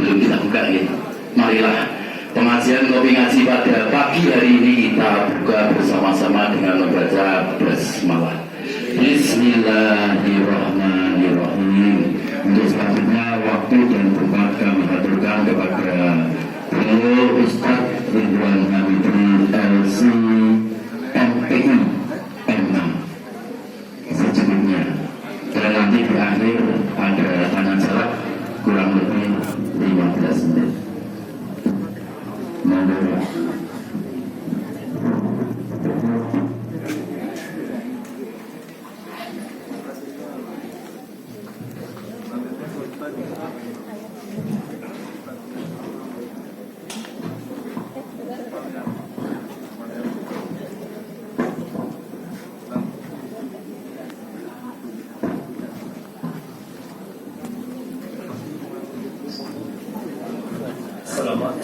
belum kita buka gitu. Marilah pengajian Ngopi Ngaji pada pagi hari ini kita buka bersama-sama dengan membaca basmalah. Bismillahirrahmanirrahim. Untuk selanjutnya waktu dan tempat kami haturkan kepada beliau Ustaz Ridwan Hamidri LC MPI M6 secukupnya. Dan nanti di akhir ada tanya jawab kurang lebih 15 menit. Monggo.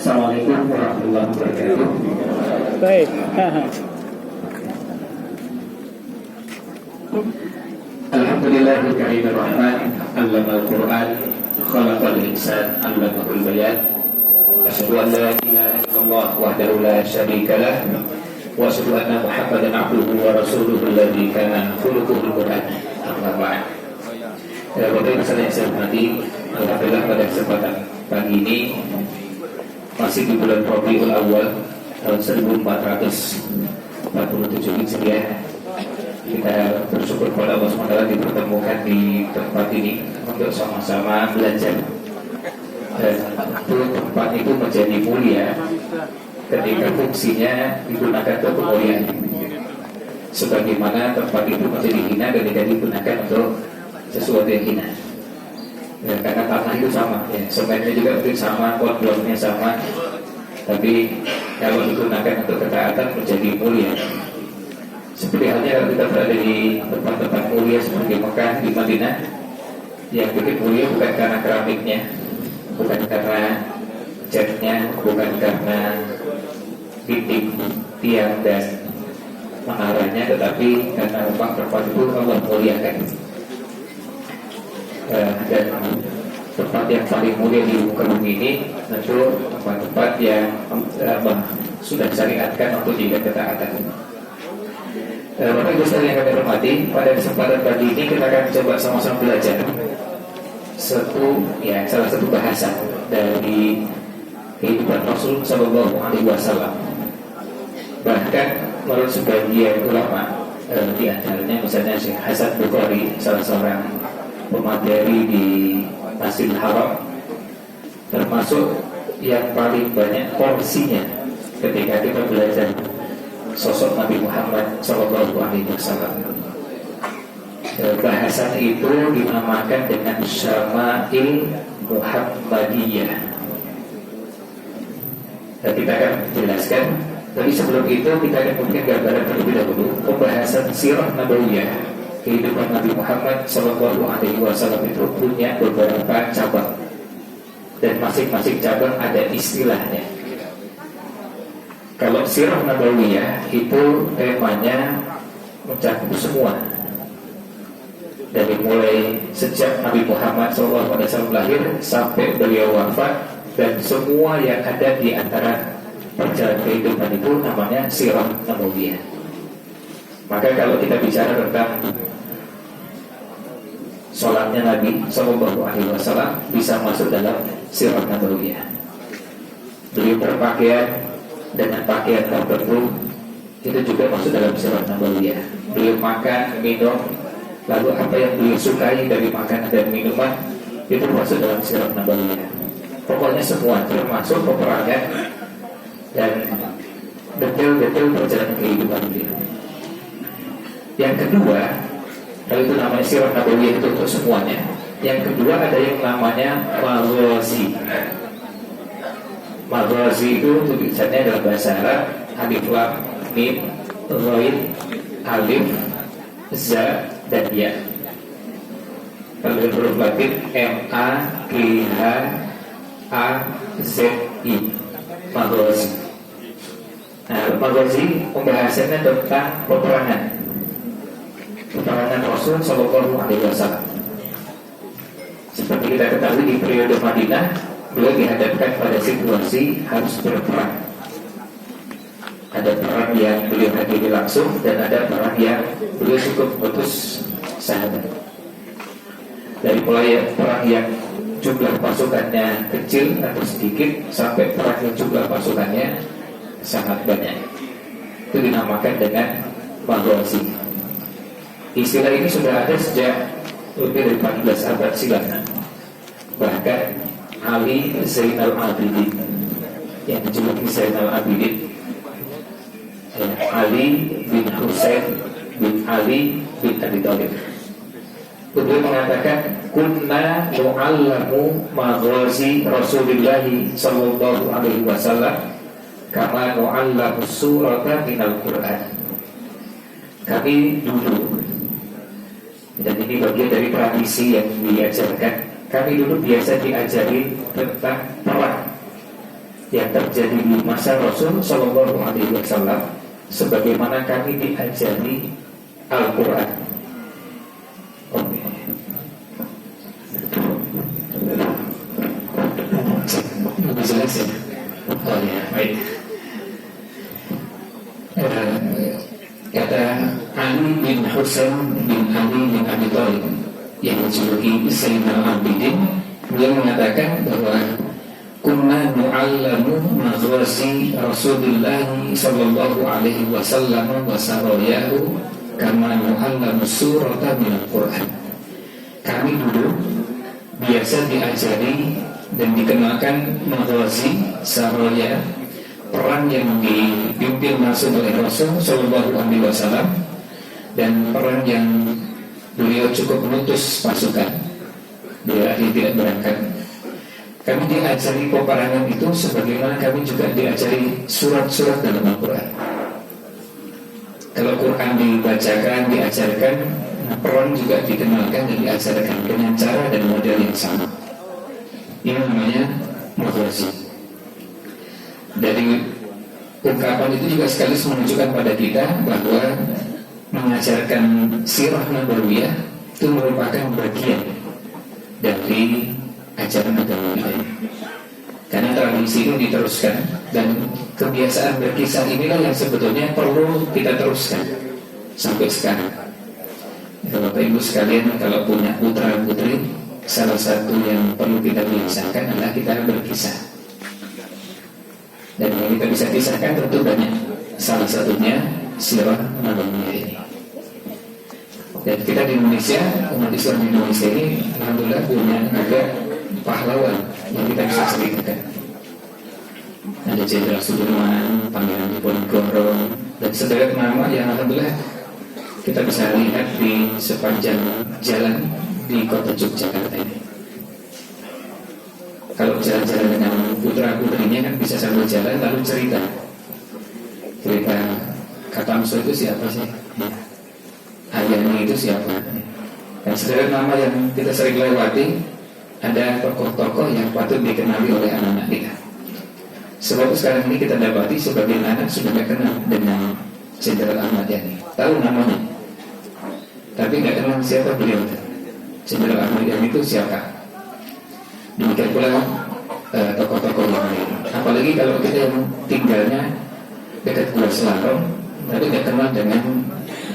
Assalamualaikum warahmatullahi wabarakatuh. Baik. Alhamdulillahil karimir rahman, 'allamal Qur'an, khalaqal insan, 'allamahul bayan. Asyhadu an la ilaha illallah wahdahu la syarika lah, wa asyhadu anna Muhammadan 'abduhu wa rasuluhu alladzi kana khuluquhul Qur'an. Amma ba'd. Bapak Ibu sekalian yang saya hormati, alhamdulillah pada kesempatan pagi ini masih di bulan Rabiul Awal tahun 1447 Hijriah, kita bersyukur kepada Allah SWT dipertemukan di tempat ini untuk sama-sama belajar. Dan tempat itu menjadi mulia ketika fungsinya digunakan untuk kemuliaan, sebagaimana tempat itu menjadi hina ketika digunakan untuk sesuatu yang hina. Ya, karena tanah itu sama, ya, semennya juga mungkin sama, kodlongnya sama, tapi kalau digunakan untuk ketaatan menjadi mulia. Seperti halnya kalau kita berada di tempat-tempat mulia seperti Mekah, di Madinah, yang bikin mulia bukan karena keramiknya, bukan karena catnya, bukan karena dinding, tiang dan menaranya, tetapi karena memang tempat itu Allah muliakan. Dan tempat yang paling mulia di muka bumi ini tentu tempat-tempat yang sudah disyariatkan untuk jaga ketaatan. Bapak Ibu sekalian yang kami hormati, pada kesempatan pagi ini kita akan coba sama-sama belajar salah satu bahasa dari kehidupan Rasul Sallallahu Alaihi Wasallam. Bahkan menurut sebagian ulama, di antaranya misalnya Syekh Hasan Bukhari, salah seorang pemateri di Masjidil Haram, termasuk yang paling banyak porsinya ketika kita belajar sosok Nabi Muhammad Sallallahu Alaihi Wasallam. Bahasan itu dinamakan dengan Syama'il Muhammadiyah. Dan kita akan jelaskan. Tapi sebelum itu kita akan memberikan gambaran terlebih dahulu pembahasan sirah nabawiyah. Kehidupan Nabi Muhammad Sallallahu Alaihi Wasallam itu punya beberapa cabang, dan masing-masing cabang ada istilahnya. Kalau sirah nabawiyah itu temanya mencakup semua, dari mulai sejak Nabi Muhammad Sallallahu Alaihi Wasallam lahir sampai beliau wafat, dan semua yang ada di antara perjalanan kehidupan itu namanya sirah nabawiyah. Maka kalau kita bicara tentang sholatnya Nabi Sallallahu Alaihi Wasallam bisa masuk dalam sirah nabawiyah. Beliau berpakaian dengan pakaian tertentu, itu juga masuk dalam sirah nabawiyah. Beliau makan, minum, lalu apa yang beliau sukai dari makanan dan minuman, itu masuk dalam sirah nabawiyah. Pokoknya semua termasuk peperangan dan detail-detail perjalanan kehidupan beliau. Yang kedua, kalau itu namanya sirah nabawiyah itu untuk semuanya. Yang kedua ada yang namanya maghazi. Maghazi itu tulisannya dalam bahasa Arab alif lam mim ghain alif za dan ya. Kalau dengan huruf Latin M A G H A Z I, maghazi. Nah, maghazi pembahasannya tentang peperangan Rasul Sallallahu Alaihi Wasallam. Seperti kita ketahui di periode Madinah, beliau dihadapkan pada situasi harus berperang. Ada perang yang beliau hadiri langsung dan ada perang yang beliau cukup putus sahabat. Dari mulai perang yang jumlah pasukannya kecil atau sedikit sampai perang yang jumlah pasukannya sangat banyak, itu dinamakan dengan Maghazi. Istilah ini sudah ada sejak lebih dari 14 abad silam. Bahkan Ali Zainal Abidin yang dijuluki Zainal Abidin, Ali bin Husain bin Ali bin Abi Thalib, beliau mengatakan kunna nu'allamu maghazi Rasulullah sallallahu alaihi wasallam kama nu'allamu surata minal Qur'an. Kami dulu, dan ini bagian dari tradisi yang diajarkan, kami dulu biasa diajari tentang perang yang terjadi di masa Rasul sallallahu alaihi wasallam sebagaimana kami diajari Al-Quran. Lebih jelas ya? Oh ya, baik. Kata Ali bin Husain bin Ali bin Abi Thalib yang dijuluki Zainal Abidin, beliau mengatakan bahwa kunna nu'allamu maghazi Rasulullah sallallahu alaihi wasallam wa sarayahu kama nu'allamu surata minal Qur'an. Kami dulu biasa diajari dan dikenalkan maghazi saraya, perang yang dipimpin langsung oleh Rasul sallallahu alaihi wasallam, dan perang yang beliau cukup mengutus pasukan, beliau tidak berangkat. Kami diajari peperangan itu sebagaimana kami juga diajari surat-surat dalam Al-Quran. Kalau Quran dibacakan, diajarkan, perang juga dikenalkan dan diajarkan dengan cara dan model yang sama. Ini namanya maghazi. Dari ungkapan itu juga sekaligus menunjukkan pada kita bahwa mengajarkan sirah nabawiyah itu merupakan bagian dari ajaran agama kita. Karena tradisi ini diteruskan, dan kebiasaan berkisah inilah yang sebetulnya perlu kita teruskan sampai sekarang. Kalau Bapak Ibu sekalian, kalau punya putra putri, salah satu yang perlu kita biasakan adalah kita berkisah. Dan yang kita bisa kisahkan tentu banyak. Salah satunya sirah nabawiyah ini. Dan kita di Indonesia, umat Islam di Indonesia ini alhamdulillah punya agak pahlawan yang kita bisa ceritakan. Ada Jenderal Sudirman, Pangeran Diponegoro, dan sederet nama yang alhamdulillah kita bisa lihat di sepanjang jalan di kota Yogyakarta ini. Kalau jalan-jalan dengan putra putrinya kan bisa sambil jalan lalu cerita Katamso itu siapa sih? Ayani itu siapa? Dan sederet nama yang kita sering lewati, ada tokoh-tokoh yang patut dikenali oleh anak-anak kita. Sebab sekarang ini kita dapati sebagian anak sudah tidak kenal dengan Jenderal Ahmad Yani. Tahu namanya, tapi tidak kenal siapa beliau. Jenderal Ahmad Yani itu siapa? Demikian pula tokoh-tokoh yang lain. Apalagi kalau kita yang tinggalnya dekat Gua Selarong, tapi tidak kenal dengan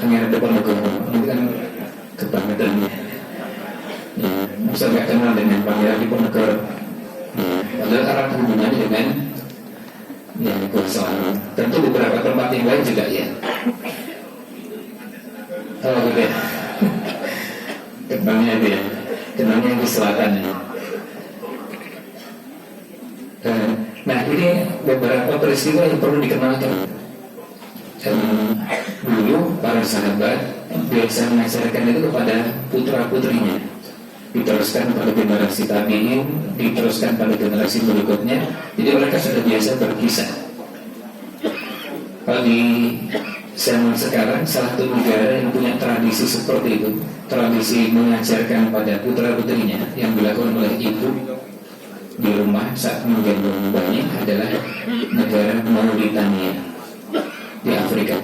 Pangeran Diponegoro, itu kan kebangetannya. Ya, masa nggak kenal dengan Pangeran Diponegoro? Padahal erat hubungannya dengan Gua Selarong. Tentu beberapa tempat yang lain juga ya. Oh gitu ya. Kenalnya dia, kenalnya di selatan ya. Nah ini beberapa peristiwa yang perlu dikenalkan. Dulu para sahabat biasa mengajarkan itu kepada putra-putrinya, diteruskan pada generasi tabi'in, diteruskan pada generasi berikutnya. Jadi mereka sudah biasa berkisah. Kalau di zaman sekarang, salah satu negara yang punya tradisi seperti itu, tradisi mengajarkan pada putra-putrinya yang dilakukan oleh ibu di rumah saat menggendong bayi adalah negara Mauritania di Afrika.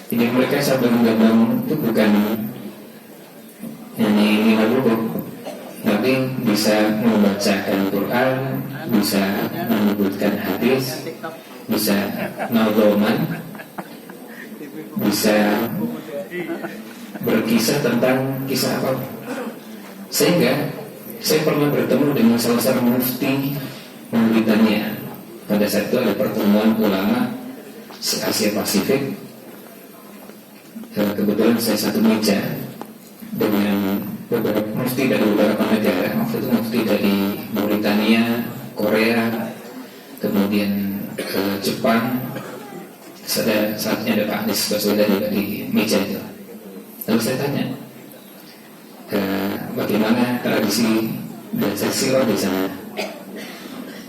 Jadi mereka sambil menggendong itu bukan nyanyi lagu, tapi bisa membacakan Quran Quran, bisa menyebutkan hadis, bisa nadhoman, bisa berkisah tentang kisah apa. Sehingga saya pernah bertemu dengan salah seorang mufti Mauritania. Pada saat itu ada pertemuan ulama se-Asia Pasifik. Kebetulan saya satu meja dengan beberapa mufti dari beberapa negara. Waktu itu mufti dari Mauritania, Korea, kemudian ke Jepang. Saatnya ada Pak Anies Baswedan juga di meja itu. Lalu saya tanya, bagaimana tradisi belajar sirah di sana?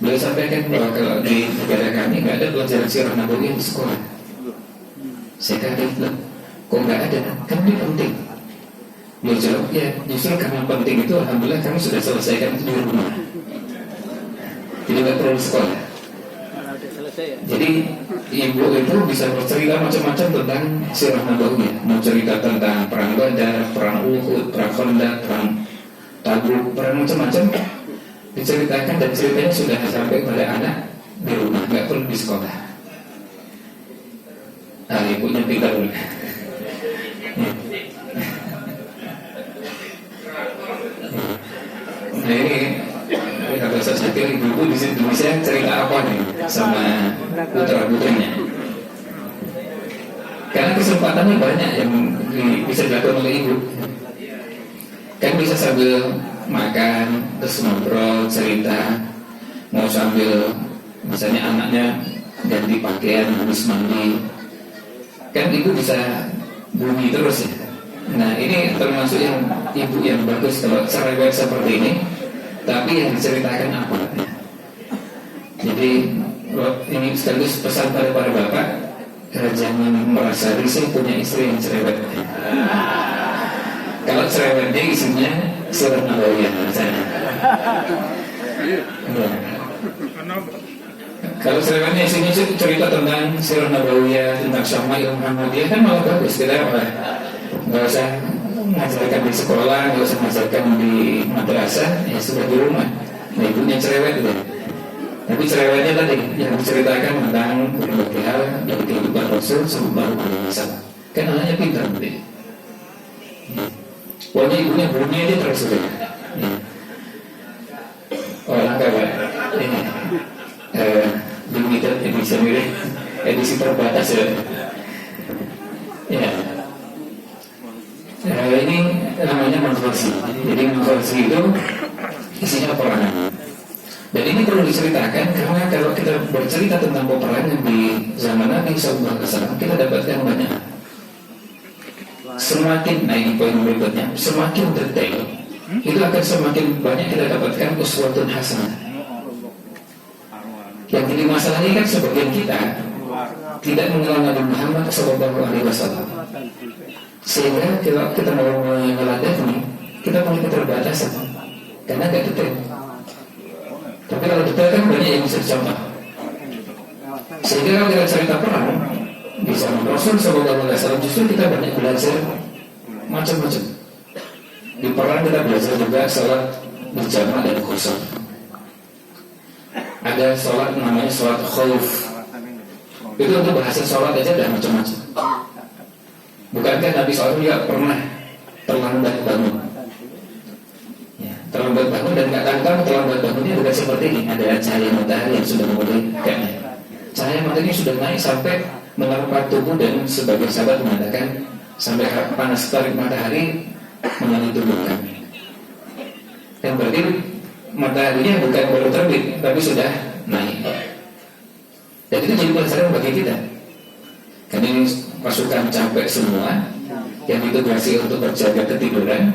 Beliau sampaikan bahwa kalau di negara kami nggak ada pelajaran sirah nabawiyah di sekolah. Saya kaget, loh, kok nggak ada? Kan ini penting. Beliau jawab, ya justru karena penting itu, alhamdulillah kami sudah selesaikan itu di rumah. Jadi nggak perlu di sekolah. Jadi ibu itu bisa bercerita macam-macam tentang sirah nabawiyah. Mau cerita tentang perang Badar, perang Uhud, perang Khandaq, perang Tabuk, perang macam-macam diceritakan, dan ceritanya sudah sampai pada anak di rumah, nggak perlu di sekolah. Nah, ibunya pintar. Nah ini kata Ustaz Syakir, ibu di Indonesia cerita apa nih sama putra putrinya? Karena kesempatannya banyak yang bisa dilakukan oleh ibu. Kan bisa sambil makan, terus ngobrol, cerita, mau sambil misalnya anaknya ganti pakaian, habis mandi, kan ibu bisa bunyi terus ya. Nah ini termasuk yang ibu yang bagus kalau cerewet seperti ini, tapi yang diceritakan apa? Jadi ini sekaligus pesan pada bapak, jangan merasa risih punya istri yang cerewet. Kalau cerewetnya isinya sirah nabawiyah misalnya. Kalau cerewetnya isinya cerita tentang sirah nabawiyah, tentang Syama'il Muhammadiyah, kan malah bagus. Kita nggak usah mengajarkan di sekolah, nggak usah mengajarkan di madrasah, ya sudah di rumah. Nah ibunya cerewet gitu. Tapi cerewetnya tadi yang diceritakan tentang berbagai hal dari kehidupan Rasul Sallallahu Alaihi Wasallam. Kan anaknya pintar nanti. Pokoknya ibunya bunyi aja terus ya. Oh langkah Pak. Ini limited edition ini, edisi terbatas ya. Ya. Ini namanya konversi. Jadi konversi itu isinya peperangan. Dan ini perlu diceritakan karena kalau kita bercerita tentang peperangan di zaman Nabi Sallallahu Alaihi Wasallam, kita dapatkan banyak. Semakin, nah ini poin berikutnya, semakin detail, itu akan semakin banyak kita dapatkan uswatun hasanah. Yang jadi masalah ini kan sebagian kita tidak mengenal Nabi Muhammad Sallallahu Alaihi Wasallam, sehingga kalau kita mau meneladani, kita punya keterbatasan karena tidak detail. Tapi kalau detail kan banyak yang bisa dicontoh. Sehingga kalau kita cerita perang di zaman Rasul Sallallahu Alaihi Wasallam, justru kita banyak belajar macam-macam. Di perang kita belajar juga sholat berjamaah dan khusuf. Ada sholat namanya sholat khauf. Itu untuk bahasa sholat aja dan macam-macam. Bukankah Nabi SAW juga pernah terlambat bangun? Ya, terlambat bangun dan nggak tahu terlambat bangunnya bukan seperti ini. Ada cahaya matahari yang sudah mulai naik. Cahaya matahari sudah naik sampai menerpa tubuh, dan sebagian sahabat mengatakan sampai panas terik matahari mengenai tubuh kami. Dan berarti mataharinya bukan baru terbit, tapi sudah naik. Dan itu jadi pelajaran bagi kita. Karena ini pasukan capek semua, yang ditugasi untuk berjaga ketiduran,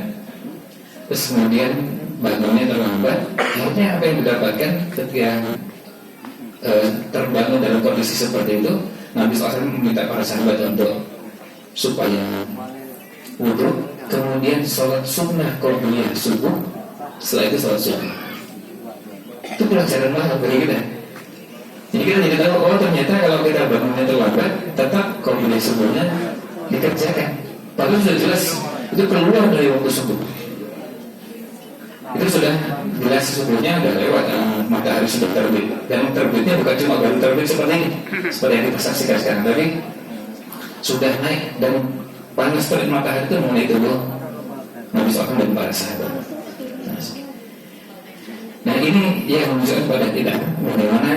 terus kemudian bangunnya terlambat. Akhirnya apa yang didapatkan ketika terbangun dalam kondisi seperti itu, Nabi SAW meminta para sahabat untuk supaya wudhu, kemudian sholat sunnah qobliyah subuh, setelah itu sholat subuh. Itu pelajaran banget bagi kita. Jadi kita jadi tahu, oh ternyata kalau kita bangunnya terlambat, tetap qobliyah subuhnya dikerjakan. Padahal sudah jelas itu keluar dari waktu subuh. Itu sudah jelas subuhnya udah lewat matahari sudah terbit, dan terbitnya bukan cuma baru terbit seperti ini, seperti yang kita saksikan sekarang, tapi sudah naik dan panas terik matahari itu mengenai tubuh Nabi SAW dan para sahabat. Nah ini yang menunjukkan pada kita bagaimana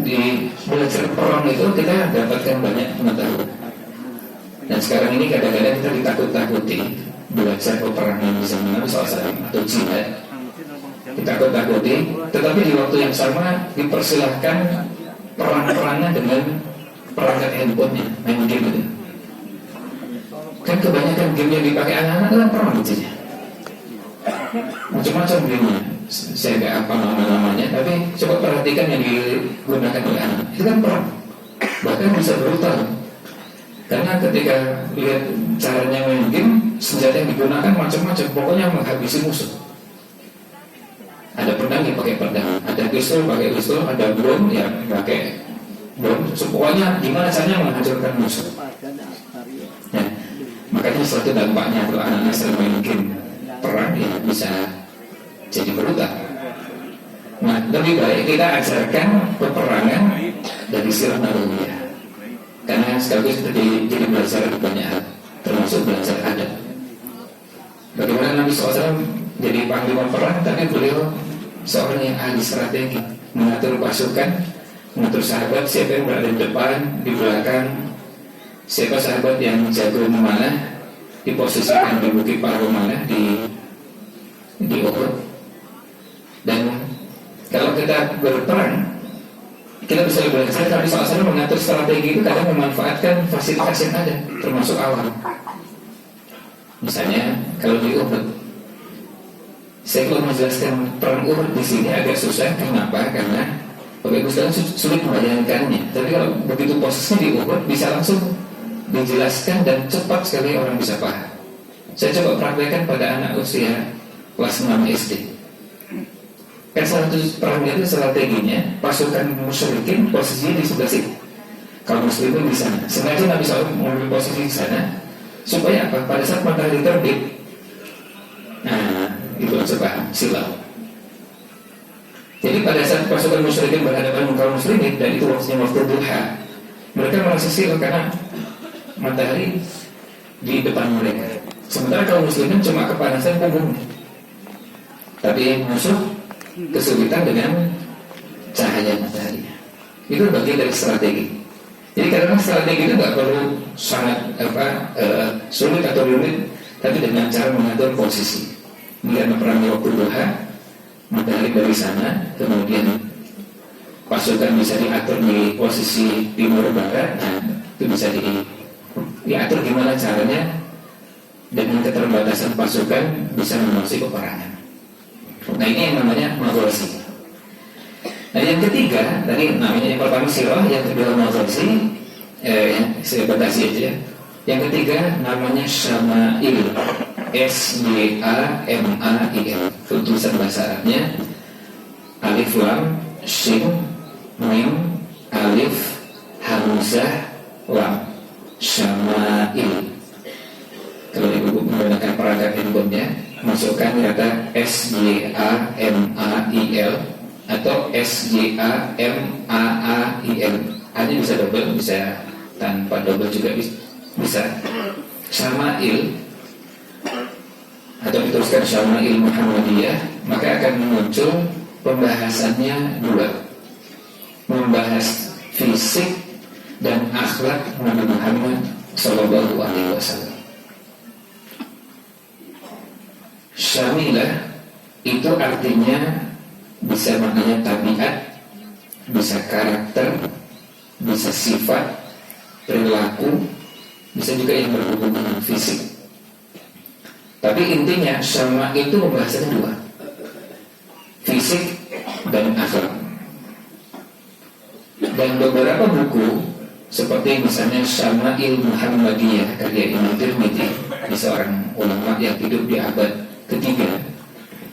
di belajar perang itu kita dapatkan banyak pengetahuan. Dan sekarang ini kadang-kadang kita ditakut-takuti belajar peperangan di zaman Nabi SAW atau jihad, ditakut-takuti, tetapi di waktu yang sama dipersilahkan perang-perangan dengan perangkat handphonenya, main game itu. Kan kebanyakan game yang dipakai anak-anak kan perang buktinya, macam-macam gamenya. Saya nggak apa nama-namanya, tapi coba perhatikan yang digunakan oleh anak, itu kan perang, bahkan bisa brutal. Karena ketika lihat caranya main game, senjata yang digunakan macam-macam, pokoknya menghabisi musuh. Ada pedang yang pakai pedang, ada pistol pakai pistol, ada bom yang pakai bom. Pokoknya gimana caranya menghancurkan musuh. Nah, makanya suatu dampaknya kalau anak-anak sering main game perang ya bisa jadi brutal. Nah, lebih baik kita ajarkan peperangan dari sirah nabawiyah, karena sekaligus kita jadi belajar banyak hal, termasuk belajar adab. Bagaimana Nabi SAW jadi panglima perang, tapi beliau seorang yang ahli strategi, mengatur pasukan, mengatur sahabat, siapa yang berada di depan, di belakang, siapa sahabat yang jago memanah, diposisikan di bukit Parumanah di Uhud. Dan kalau kita berperang, kita bisa belajar Nabi SAW mengatur strategi itu kadang memanfaatkan fasilitas yang ada, termasuk alam. Misalnya kalau di Uhud, saya kalau menjelaskan perang Uhud di sini agak susah. Kenapa? Karena Bapak Ibu sekalian sulit membayangkannya. Tapi kalau begitu posisinya di Uhud, bisa langsung dijelaskan dan cepat sekali orang bisa paham. Saya coba praktekkan pada anak usia kelas 6 SD. Kan satu perang itu strateginya, pasukan musyrikin posisinya di sebelah sini, kalau muslimin di sana. Sengaja Nabi SAW mengambil posisi di sana supaya apa? Pada saat matahari terbit, nah itu sebab silau. Jadi pada saat pasukan musyrikin berhadapan dengan kaum muslimin, dan itu waktunya waktu duha, mereka merasa silau karena matahari di depan mereka. Sementara kaum muslimin cuma kepanasan punggungnya, tapi musuh kesulitan dengan cahaya matahari. Itu bagian dari strategi. Jadi kadang-kadang strategi itu nggak perlu sangat sulit atau rumit, tapi dengan cara mengatur posisi. Melihat perang waktu duha, matahari dari sana, kemudian pasukan bisa diatur di posisi timur barat. Nah, itu bisa diatur gimana caranya dengan keterbatasan pasukan bisa menguasai peperangan. Nah ini yang namanya maghazi. Nah yang ketiga, tadi namanya yang pertama sirah, yang kedua maghazi, saya batasi aja ya. Yang ketiga namanya syama'il, S-Y-A-M-A-I-L. Tulisan bahasa Arabnya alif lam shin mim alif hamzah lam, syama'il. Kalau ibu menggunakan perangkat handphonenya, masukkan kata S-Y-A-M-A-I-L atau S-Y-A-M-A-A-I-L. Hanya bisa double, bisa tanpa double juga bisa. Syama'il atau dituliskan Syama'il Muhammadiyah, maka akan muncul pembahasannya dua, membahas fisik dan akhlak Nabi Muhammad Sallallahu Alaihi Wasallam. Syamilah itu artinya bisa maknanya tabiat, bisa karakter, bisa sifat, perilaku, bisa juga yang berhubungan dengan fisik. Tapi intinya syama itu pembahasannya dua, fisik dan akhlak. Dan beberapa buku seperti misalnya Syama'il Muhammadiyah karya Imam Tirmidzi, seorang ulama yang hidup di abad ketiga,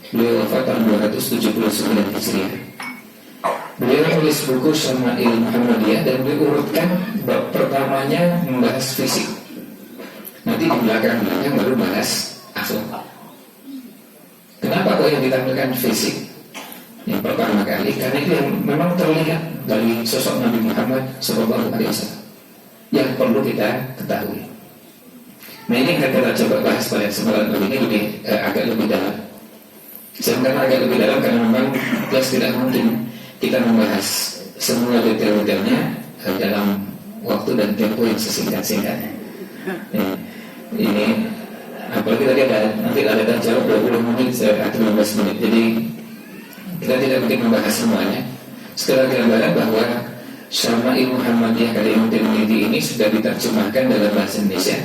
beliau wafat tahun 279 Hijriah. Beliau menulis buku Syama'il Muhammadiyah dan beliau urutkan bab pertamanya membahas fisik, nanti di belakang-belakang baru bahas akhlak. Kenapa kok yang ditampilkan fisik? yang pertama kali, karena itu yang memang terlihat dari sosok Nabi Muhammad SAW yang perlu kita ketahui. Nah, ini akan kita coba bahas pada kesempatan kali ini agak lebih dalam. Sebenarnya agak lebih dalam karena memang kelas tidak mungkin kita membahas semua detail-detailnya dalam waktu dan tempo yang sesingkat-singkatnya. Ini apalagi tadi nanti ada tanya jawab 20 menit atau 15 menit. Jadi kita tidak mungkin membahas semuanya. Sekedar gambaran bahwa Syama'il Muhammadiyah Kalimat Tirmidzi ini sudah diterjemahkan dalam bahasa Indonesia.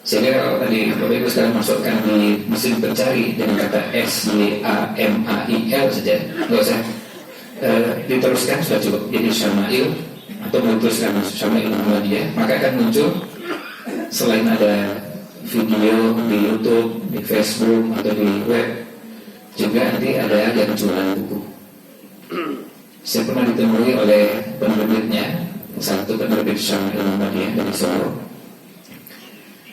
Sehingga kalau tadi Bapak Ibu sekarang masukkan di mesin pencari dengan kata SYAMAIL saja, nggak usah diteruskan, sudah cukup. Jadi Syama'il atau menuliskan Syama'il Muhammadiyah, maka akan muncul selain ada video di YouTube, di Facebook atau di web, juga nanti ada yang jualan buku. Saya pernah ditemui oleh penerbitnya, satu penerbit Syama'il Muhammadiyah dari Solo.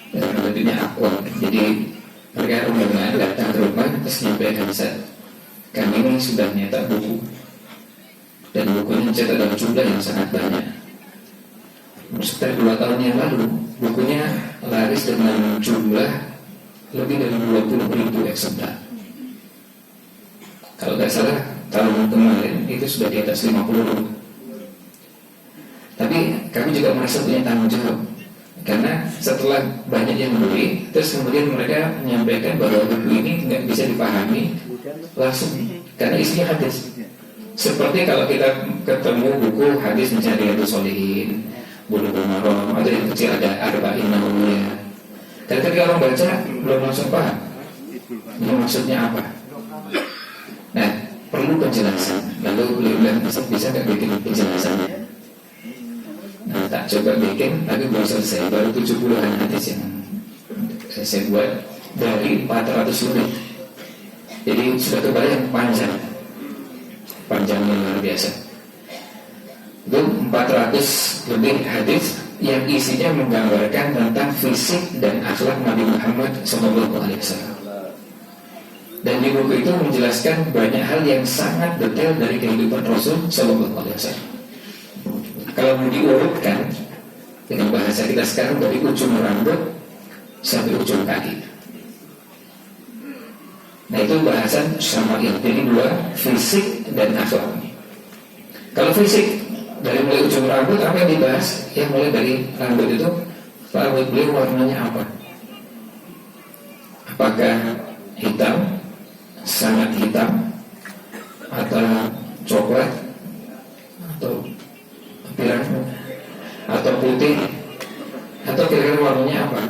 Penerbitnya Aqua. Jadi mereka rombongan datang ke rumah terus menyampaikan, kami ini sudah nyetak buku dan bukunya dicetak dalam jumlah yang sangat banyak. Sekitar 2 tahun yang lalu bukunya laris dengan jumlah lebih dari 20.000 eksemplar. Kalau tidak salah tahun kemarin itu sudah di atas 50.000. Tapi kami juga merasa punya tanggung jawab, karena setelah banyak yang membeli, terus kemudian mereka menyampaikan bahwa buku ini nggak bisa dipahami langsung karena isinya hadis. Seperti kalau kita ketemu buku hadis misalnya Riyadhus Shalihin, Bulughul Maram, atau yang kecil ada Arba'in Nawawiyah. Dan ketika orang baca belum langsung paham ini maksudnya apa. Nah, perlu penjelasan. Lalu beliau bilang, bisa nggak bikin penjelasannya? Nah, tak coba bikin, tapi belum selesai. Baru 70-an hadis yang saya buat dari 400 lebih. Jadi sudah kebayang panjangnya luar biasa. Itu 400 lebih hadis yang isinya menggambarkan tentang fisik dan akhlak Nabi Muhammad SAW. Dan di buku itu menjelaskan banyak hal yang sangat detail dari kehidupan Rasul SAW. Kalau mau diurutkan dengan bahasa kita sekarang, dari ujung rambut sampai ujung kaki. Nah, itu bahasan Syama'il. Jadi 2, fisik dan akhlak. Kalau fisik, dari mulai ujung rambut apa yang dibahas? Yang mulai dari rambut itu, rambut beliau warnanya apa? Apakah hitam, sangat hitam, atau coklat, atau pirang, atau putih, atau kira-kira warnanya apa?